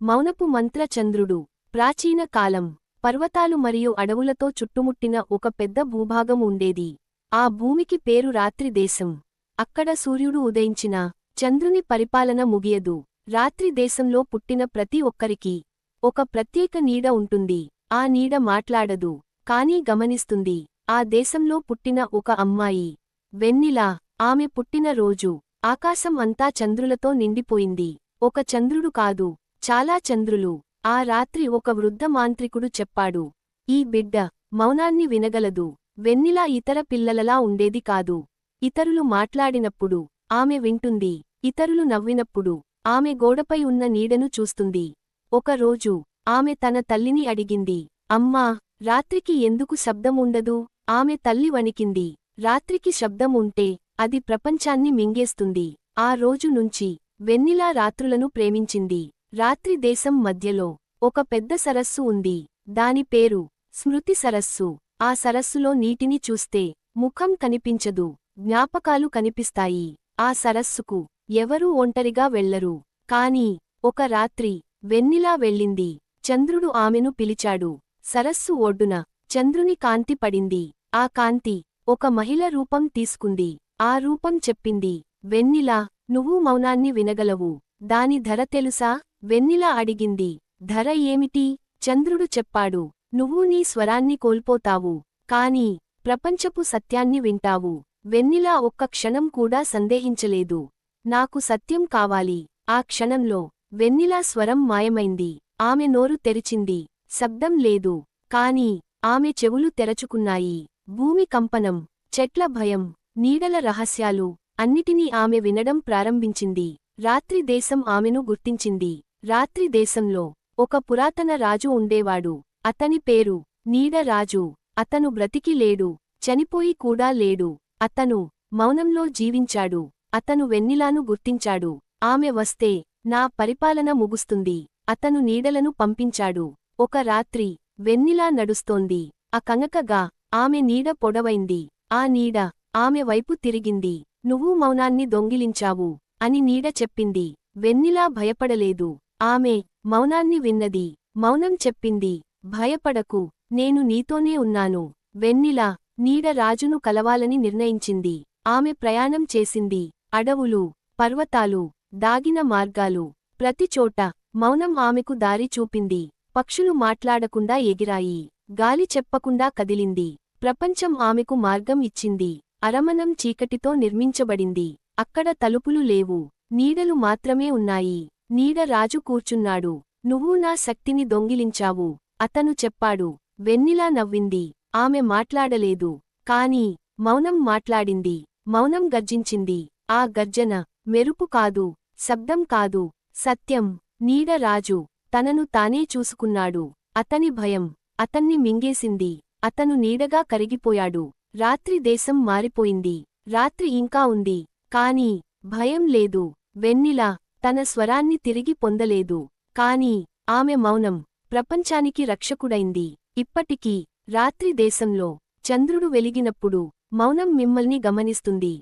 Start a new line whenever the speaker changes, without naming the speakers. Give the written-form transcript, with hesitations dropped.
మౌనపు మంత్ర చంద్రుడు. ప్రాచీన కాలం. పర్వతాలు మరియు అడవులతో చుట్టుముట్టిన ఒక పెద్ద భూభాగం ఉండేది. ఆ భూమికి పేరు రాత్రి దేశం. అక్కడ సూర్యుడు ఉదయించినా చంద్రుని పరిపాలన ముగియదు. రాత్రి దేశంలో పుట్టిన ప్రతి ఒక్కరికీ ఒక ప్రత్యేక నీడ ఉంటుంది. ఆ నీడ మాట్లాడదు, కానీ గమనిస్తుంది. ఆ దేశంలో పుట్టిన ఒక అమ్మాయి వెన్నెల. ఆమె పుట్టిన రోజు ఆకాశం అంతా చంద్రులతో నిండిపోయింది. ఒక చంద్రుడు కాదు, చాలా చంద్రులు. ఆ రాత్రి ఒక వృద్ధ మాంత్రికుడు చెప్పాడు, ఈ బిడ్డ మౌనాన్ని వినగలదు. వెన్నెల ఇతర పిల్లలలా ఉండేది కాదు. ఇతరులు మాట్లాడినప్పుడు ఆమె వింటుంది, ఇతరులు నవ్వినప్పుడు ఆమె గోడపై ఉన్న నీడను చూస్తుంది. ఒకరోజు ఆమె తన తల్లిని అడిగింది, అమ్మా, రాత్రికి ఎందుకు శబ్దం ఉండదు? ఆమె తల్లి వణికింది. రాత్రికి శబ్దం ఉంటే అది ప్రపంచాన్ని మింగేస్తుంది. ఆ రోజు నుంచి వెన్నెల రాత్రులను ప్రేమించింది. రాత్రి దేశం మధ్యలో ఒక పెద్ద సరస్సు ఉంది. దాని పేరు స్మృతి సరస్సు. ఆ సరస్సులో నీటిని చూస్తే ముఖం కనిపించదు, జ్ఞాపకాలు కనిపిస్తాయి. ఆ సరస్సుకు ఎవరూ ఒంటరిగా వెళ్లరు. కాని ఒక రాత్రి వెన్నెల వెళ్ళింది. చంద్రుడు ఆమెను పిలిచాడు. సరస్సు ఒడ్డున చంద్రుని కాంతి పడింది. ఆ కాంతి ఒక మహిళ రూపం తీసుకుంది. ఆ రూపం చెప్పింది, వెన్నెల, నువ్వు మౌనాన్ని వినగలవు. దాని ధర తెలుసా? వెన్నెల అడిగింది. ధర ఏమిటి? చంద్రుడు చెప్పాడు, నువ్వు నీ స్వరాన్ని కోల్పోతావు, కాని ప్రపంచపు సత్యాన్ని వింటావు. వెన్నెల ఒక్క క్షణం కూడా సందేహించలేదు. నాకు సత్యం కావాలి. ఆ క్షణంలో వెన్నెల స్వరం మాయమైంది. ఆమె నోరు తెరిచింది. శబ్దం లేదు, కాని ఆమె చెవులు తెరచుకున్నాయి. భూమి కంపనం, చెట్ల భయం, నీడల రహస్యాలు అన్నిటినీ ఆమె వినడం ప్రారంభించింది. రాత్రి దేశం ఆమెను గుర్తించింది. రాత్రి దేశంలో ఒక పురాతన రాజు ఉండేవాడు. అతని పేరు నీడ రాజు. అతను బ్రతికి లేడు, చనిపోయి కూడా లేడు. అతను మౌనంలో జీవించాడు. అతను వెన్నెలను గుర్తించాడు. ఆమె వస్తే నా పరిపాలన ముగుస్తుంది. అతను నీడలను పంపించాడు. ఒక రాత్రి వెన్నెల నడుస్తోంది. కనకగా ఆమె నీడ పొడవైంది. ఆ నీడ ఆమె వైపు తిరిగింది. నువ్వు మౌనాన్ని దొంగిలించావు అని నీడ చెప్పింది. వెన్నెల భయపడలేదు. ఆమె మౌనాన్ని విన్నది. మౌనం చెప్పింది, భయపడకు, నేను నీతోనే ఉన్నాను. వెన్నెల నీడ రాజును కలవాలని నిర్ణయించింది. ఆమె ప్రయాణం చేసింది. అడవులు, పర్వతాలు, దాగిన మార్గాలు, ప్రతిచోట మౌనం ఆమెకు దారి చూపింది. పక్షులు మాట్లాడకుండా ఎగిరాయి. గాలి చెప్పకుండా కదిలింది. ప్రపంచం ఆమెకు మార్గం ఇచ్చింది. అరమనం చీకటితో నిర్మించబడింది. అక్కడ తలుపులు లేవు, నీడలు మాత్రమే ఉన్నాయి. నీడ రాజు కూర్చున్నాడు. నువ్వు నా శక్తిని దొంగిలించావు, అతను చెప్పాడు. వెన్నెల నవ్వింది. ఆమె మాట్లాడలేదు, కాని మౌనం మాట్లాడింది. మౌనం గర్జించింది. ఆ గర్జన మెరుపు కాదు, శబ్దం కాదు, సత్యం. నీడ రాజు తనను తానే చూసుకున్నాడు. అతని భయం అతన్ని మింగేసింది. అతను నీడగా కరిగిపోయాడు. రాత్రి దేశం మారిపోయింది. రాత్రి ఇంకా ఉంది, కాని భయం లేదు. వెన్నెల తన స్వరాన్ని తిరిగి పొందలేదు, కాని ఆమె మౌనం ప్రపంచానికి రక్షకుడైంది. ఇప్పటికీ రాత్రి దేశంలో చంద్రుడు వెలిగినప్పుడు మౌనం మిమ్మల్ని గమనిస్తుంది.